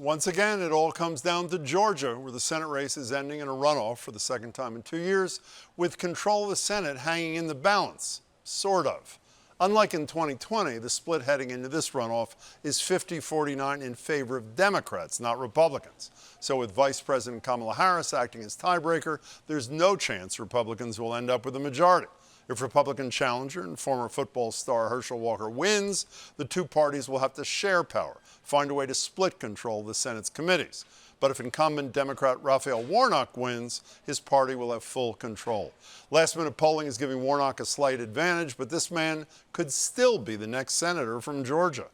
Once again, it all comes down to Georgia, where the Senate race is ending in a runoff for the second time in 2 years, with control of the Senate hanging in the balance, sort of. Unlike in 2020, the split heading into this runoff is 50-49 in favor of Democrats, not Republicans. So with Vice President Kamala Harris acting as tiebreaker, there's no chance Republicans will end up with a majority. If Republican challenger and former football star Herschel Walker wins, the two parties will have to share power, find a way to split control of the Senate's committees. But if incumbent Democrat Raphael Warnock wins, his party will have full control. Last-minute polling is giving Warnock a slight advantage, but this man could still be the next senator from Georgia.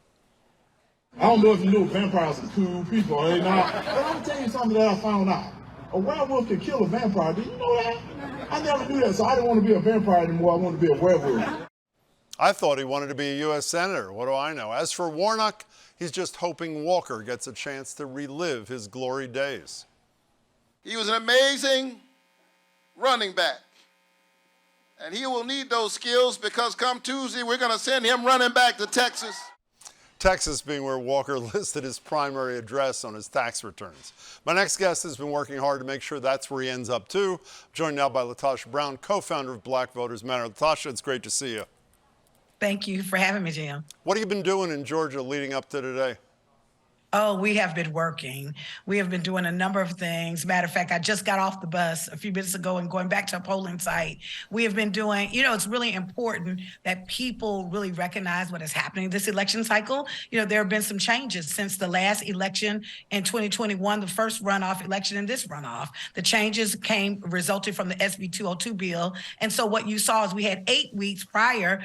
I don't know if you know vampires are cool people, but I'm going to tell you something that I found out. A werewolf can kill a vampire. Did you know that? I never knew that, so I didn't want to be a vampire anymore. I wanted to be a werewolf. I thought he wanted to be a U.S. senator. What do I know? As for Warnock, he's just hoping Walker gets a chance to relive his glory days. He was an amazing running back. And he will need those skills because come Tuesday, we're going to send him running back to Texas. Texas being where Walker listed his primary address on his tax returns. My next guest has been working hard to make sure that's where he ends up too. I'm joined now by LaTosha Brown, co-founder of Black Voters Matter. LaTosha, it's great to see you. Thank you for having me, Jim. What have you been doing in Georgia leading up to today? Oh, we have been working. We have been doing a number of things. Matter of fact, I just got off the bus a few minutes ago and going back to a polling site. We have been doing, it's really important that people really recognize what is happening this election cycle. There have been some changes since the last election in 2021, the first runoff election and this runoff. The changes resulted from the SB 202 bill. And so what you saw is we had 8 weeks prior,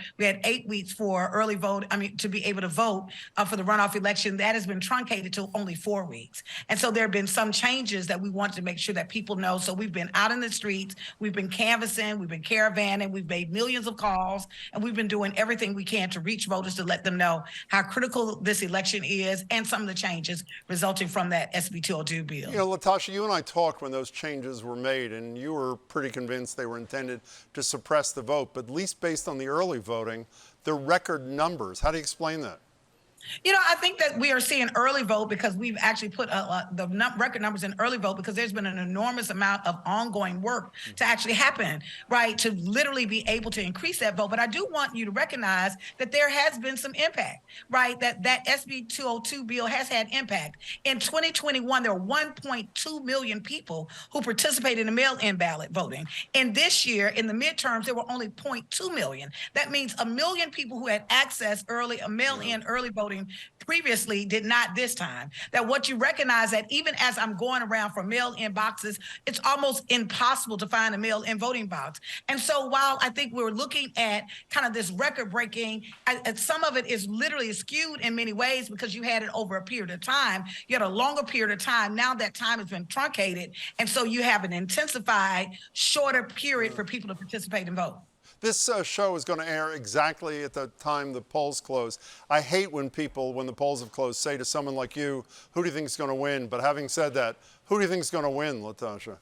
for early vote, to be able to vote for the runoff election. That has been truncated to only 4 weeks. And so there have been some changes that we want to make sure that people know. So we've been out in the streets, we've been canvassing, we've been caravanning, we've made millions of calls, and we've been doing everything we can to reach voters to let them know how critical this election is and some of the changes resulting from that SB 202 bill. LaTosha, you and I talked when those changes were made, and you were pretty convinced they were intended to suppress the vote, but at least based on the early voting, the record numbers. How do you explain that? I think that we are seeing early vote because we've actually put the record numbers in early vote because there's been an enormous amount of ongoing work to actually happen, right, to literally be able to increase that vote. But I do want you to recognize that there has been some impact, right, that SB 202 bill has had impact. In 2021, there were 1.2 million people who participated in mail-in ballot voting. And this year, in the midterms, there were only 0.2 million. That means 1 million people who had access mail-in early voting previously did not this time. That what you recognize that even as I'm going around for mail-in boxes, it's almost impossible to find a mail-in voting box. And so while I think we're looking at kind of this record-breaking, some of it is literally skewed in many ways because you had it over a period of time. You had a longer period of time. Now that time has been truncated. And so you have an intensified, shorter period for people to participate and vote. This show is going to air exactly at the time the polls close. I hate when people, when the polls have closed, say to someone like you, who do you think is going to win? But having said that, who do you think is going to win, LaTosha?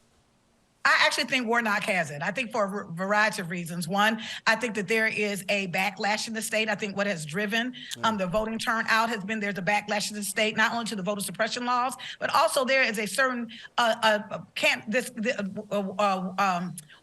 I actually think Warnock has it. I think for a variety of reasons. One, I think that there is a backlash in the state. I think what has driven the voting turnout has been there's a backlash in the state, not only to the voter suppression laws, but also there is a certain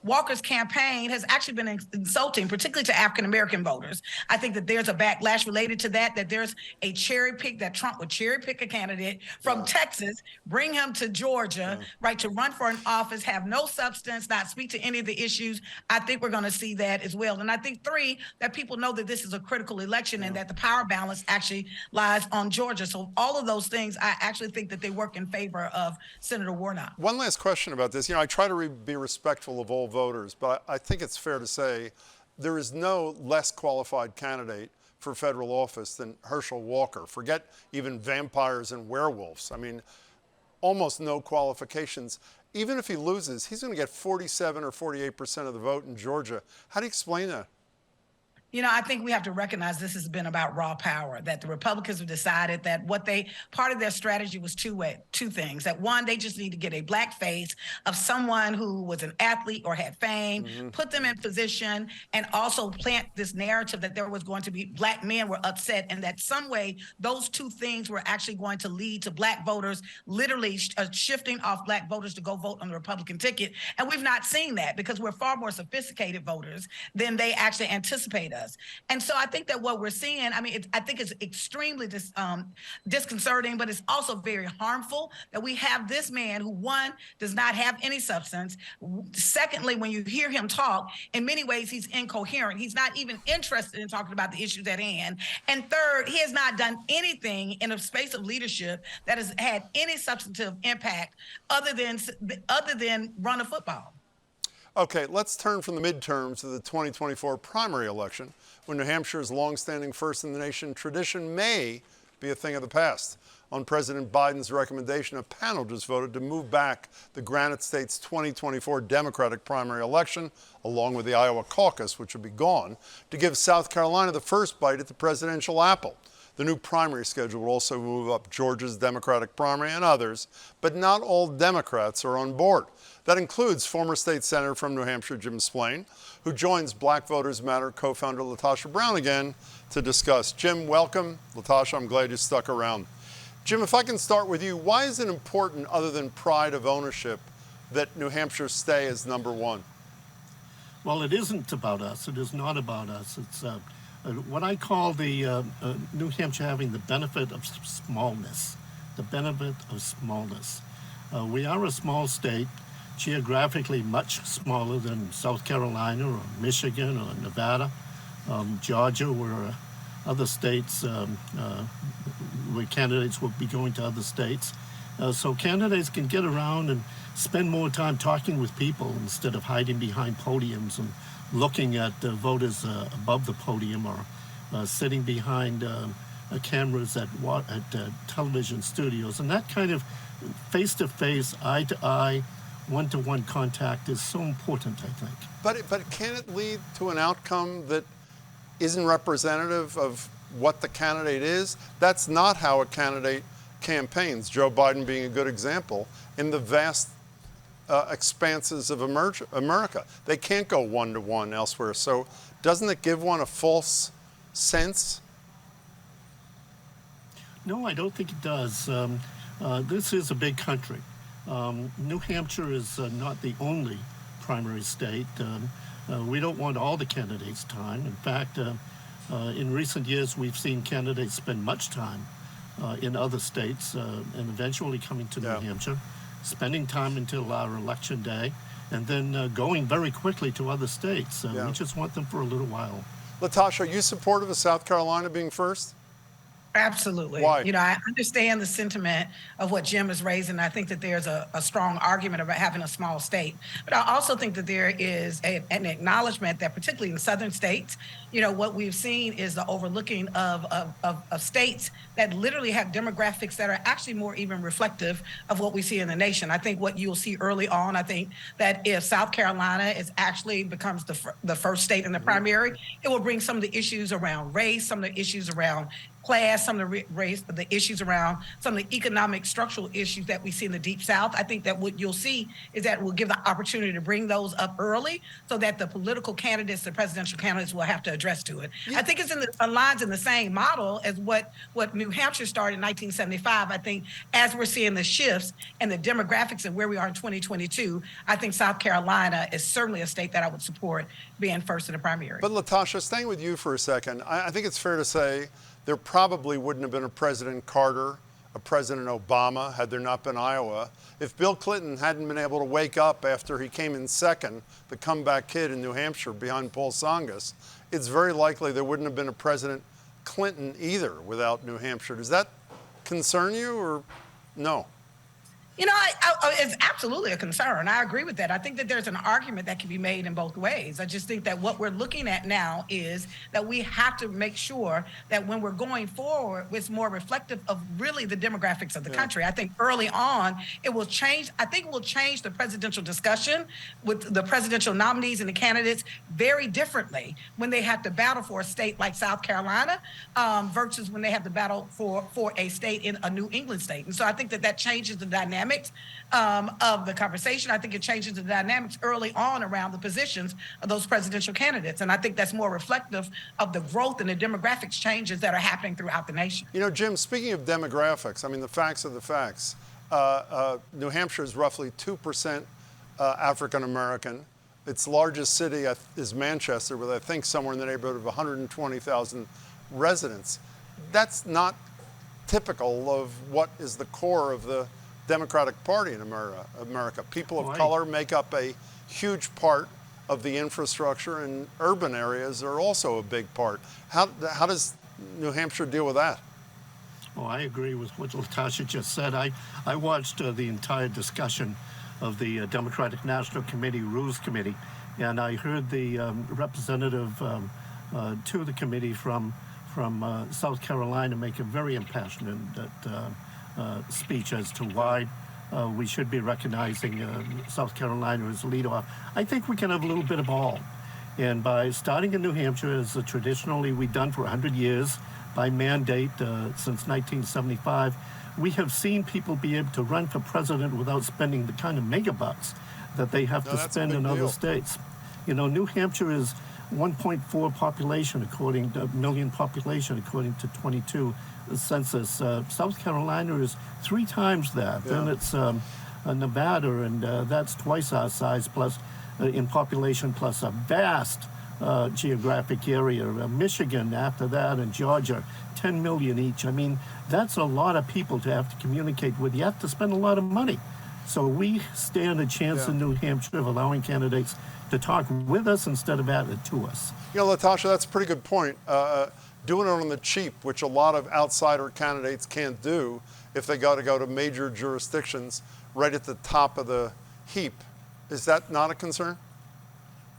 Walker's campaign has actually been insulting, particularly to African-American voters. I think that there's a backlash related to that there's a cherry pick, that Trump would cherry pick a candidate from Texas, bring him to Georgia, right, to run for an office, have no substance, not speak to any of the issues. I think we're going to see that as well. And I think 3, that people know that this is a critical election and that the power balance actually lies on Georgia. So all of those things, I actually think that they work in favor of Senator Warnock. One last question about this. I try to be respectful of all voters, but I think it's fair to say there is no less qualified candidate for federal office than Herschel Walker. Forget even vampires and werewolves. Almost no qualifications. Even if he loses, he's going to get 47 or 48% of the vote in Georgia. How do you explain that? I think we have to recognize this has been about raw power, that the Republicans have decided that part of their strategy was two things. That one, they just need to get a black face of someone who was an athlete or had fame, put them in position, and also plant this narrative that there was going to be black men were upset, and that some way those two things were actually going to lead to black voters literally shifting off black voters to go vote on the Republican ticket. And we've not seen that because we're far more sophisticated voters than they actually anticipate us. And so I think that what we're seeing, I think it's extremely disconcerting, but it's also very harmful that we have this man who, one, does not have any substance. Secondly, when you hear him talk, in many ways, he's incoherent. He's not even interested in talking about the issues at hand. And third, he has not done anything in a space of leadership that has had any substantive impact other than run a football. Okay, let's turn from the midterms to the 2024 primary election, when New Hampshire's longstanding first-in-the-nation tradition may be a thing of the past. On President Biden's recommendation, a panel just voted to move back the Granite State's 2024 Democratic primary election, along with the Iowa caucus, which will be gone, to give South Carolina the first bite at the presidential apple. The new primary schedule will also move up Georgia's Democratic primary and others, but not all Democrats are on board. That includes former state senator from New Hampshire, Jim Splaine, who joins Black Voters Matter co-founder LaTosha Brown again to discuss. Jim, welcome. LaTosha, I'm glad you stuck around. Jim, if I can start with you, why is it important, other than pride of ownership, that New Hampshire stay as number one? Well, it isn't about us. It is not about us. It's what I call the New Hampshire having the benefit of smallness. The benefit of smallness. We are a small state, geographically much smaller than South Carolina or Michigan or Nevada, Georgia, where other states, where candidates will be going to other states. So candidates can get around and spend more time talking with people instead of hiding behind podiums and looking at voters above the podium or sitting behind cameras at television studios. And that kind of face-to-face, eye-to-eye, one-to-one contact is so important, I think. But can it lead to an outcome that isn't representative of what the candidate is? That's not how a candidate campaigns, Joe Biden being a good example, in the vast expanses of America. They can't go one-to-one elsewhere. So doesn't it give one a false sense? No, I don't think it does. This is a big country. New Hampshire is not the only primary state. We don't want all the candidates' time. In fact, in recent years, we've seen candidates spend much time in other states and eventually coming to New Hampshire, spending time until our election day, and then going very quickly to other states. We just want them for a little while. LaTosha, are you supportive of South Carolina being first? Absolutely. Why? I understand the sentiment of what Jim is raising. I think that there's a strong argument about having a small state. But I also think that there is an acknowledgement that, particularly in southern states, what we've seen is the overlooking of states that literally have demographics that are actually more even reflective of what we see in the nation. I think what you'll see early on, I think that if South Carolina becomes the first state in the primary, it will bring some of the issues around race, some of the issues around class, some of the issues around some of the economic structural issues that we see in the Deep South. I think that what you'll see is that we'll give the opportunity to bring those up early so that the political candidates, the presidential candidates, will have to address to it. I think it's aligns in the same model as what New Hampshire started in 1975. I think as we're seeing the shifts and the demographics and where we are in 2022, I think South Carolina is certainly a state that I would support being first in the primary. But LaTosha, staying with you for a second, I think it's fair to say there probably wouldn't have been a President Carter, a President Obama, had there not been Iowa. If Bill Clinton hadn't been able to wake up after he came in second, the comeback kid in New Hampshire behind Paul Tsongas, it's very likely there wouldn't have been a President Clinton either without New Hampshire. Does that concern you or no? You know, it's absolutely a concern. I agree with that. I think that there's an argument that can be made in both ways. I just think that what we're looking at now is that we have to make sure that when we're going forward, it's more reflective of really the demographics of the country. I think early on, it will change. I think it will change the presidential discussion with the presidential nominees and the candidates very differently when they have to battle for a state like South Carolina versus when they have to battle for a state in a New England state. And so I think that that changes the dynamics of the conversation. I think it changes the dynamics early on around the positions of those presidential candidates. And I think that's more reflective of the growth and the demographics changes that are happening throughout the nation. You know, Jim, speaking of demographics, I mean, the facts are the facts. New Hampshire is roughly 2% African American. Its largest city is Manchester, with I think somewhere in the neighborhood of 120,000 residents. That's not typical of what is the core of the Democratic Party in America. People of color make up a huge part of the infrastructure, and urban areas are also a big part. How does New Hampshire deal with that? Oh, I agree with what LaTosha just said. I watched the entire discussion of the Democratic National Committee Rules Committee, and I heard the representative to the committee from South Carolina make a very impassioned speech as to why we should be recognizing South Carolina as leadoff. I think we can have a little bit of all. And by starting in New Hampshire, as traditionally we've done for 100 years, by mandate since 1975, we have seen people be able to run for president without spending the kind of megabucks that they have to spend in other states. You know, New Hampshire is 1.4 million population according to 22 census. South Carolina is 3 times that. Then it's Nevada, and that's twice our size plus in population, plus a vast geographic area. Michigan after that, and Georgia, 10 million each. I mean, that's a lot of people to have to communicate with. You have to spend a lot of money. So we stand a chance in New Hampshire of allowing candidates to talk with us instead of add it to us. You know, LaTosha, that's a pretty good point. Doing it on the cheap, which a lot of outsider candidates can't do if they got to go to major jurisdictions right at the top of the heap. Is that not a concern?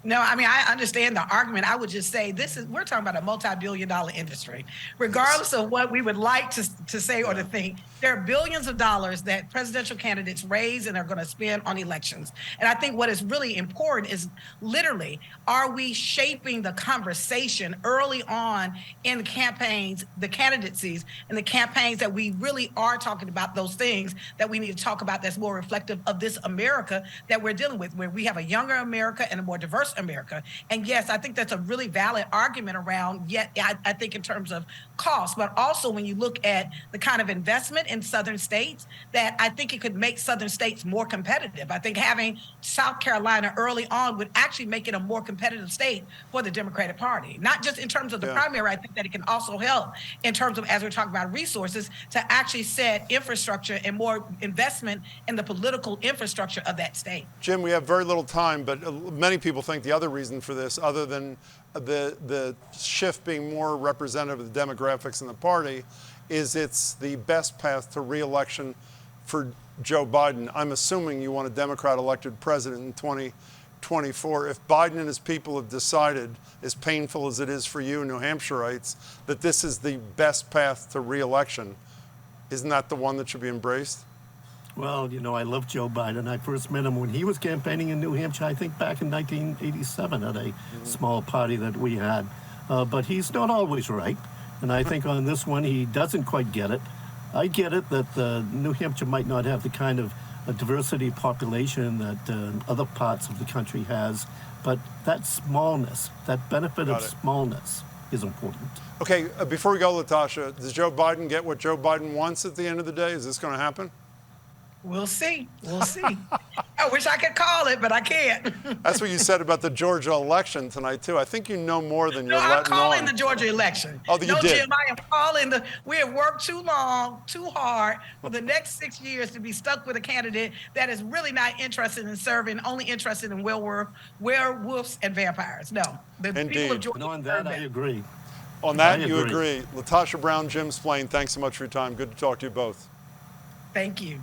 No, I mean, I understand the argument. I would just say we're talking about a multi-billion-dollar industry. Regardless of what we would like to say or to think, there are billions of dollars that presidential candidates raise and are going to spend on elections. And I think what is really important is literally, are we shaping the conversation early on in the campaigns, the candidacies, and the campaigns that we really are talking about those things that we need to talk about that's more reflective of this America that we're dealing with, where we have a younger America and a more diverse America. And yes, I think that's a really valid argument around, yet I think in terms of cost, but also when you look at the kind of investment in southern states, that I think it could make southern states more competitive. I think having South Carolina early on would actually make it a more competitive state for the Democratic Party, not just in terms of the primary. I think that it can also help in terms of, as we're talking about resources, to actually set infrastructure and more investment in the political infrastructure of that state. Jim, we have very little time, but many people think the other reason for this, other than the shift being more representative of the demographics in the party, is it's the best path to re-election for Joe Biden. I'm assuming you want a Democrat elected president in 2024. If Biden and his people have decided, as painful as it is for you New Hampshireites, that this is the best path to re-election, isn't that the one that should be embraced? Well, you know, I love Joe Biden. I first met him when he was campaigning in New Hampshire, I think back in 1987 at a small party that we had. But he's not always right. And I think on this one, he doesn't quite get it. I get it that New Hampshire might not have the kind of diversity population that other parts of the country has, but that smallness, that benefit of smallness is important. Okay, before we go, LaTosha, does Joe Biden get what Joe Biden wants at the end of the day? Is this going to happen? We'll see. We'll see. I wish I could call it, but I can't. That's what you said about the Georgia election tonight, too. I think you know more than you're letting on. I'm calling the Georgia election. Oh, you did? Jim, I am calling we have worked too long, too hard for the next 6 years to be stuck with a candidate that is really not interested in serving, only interested in werewolves and vampires. No. The people of Georgia. No, on that, I agree. On that, you agree. LaTosha Brown, Jim Splaine, thanks so much for your time. Good to talk to you both. Thank you.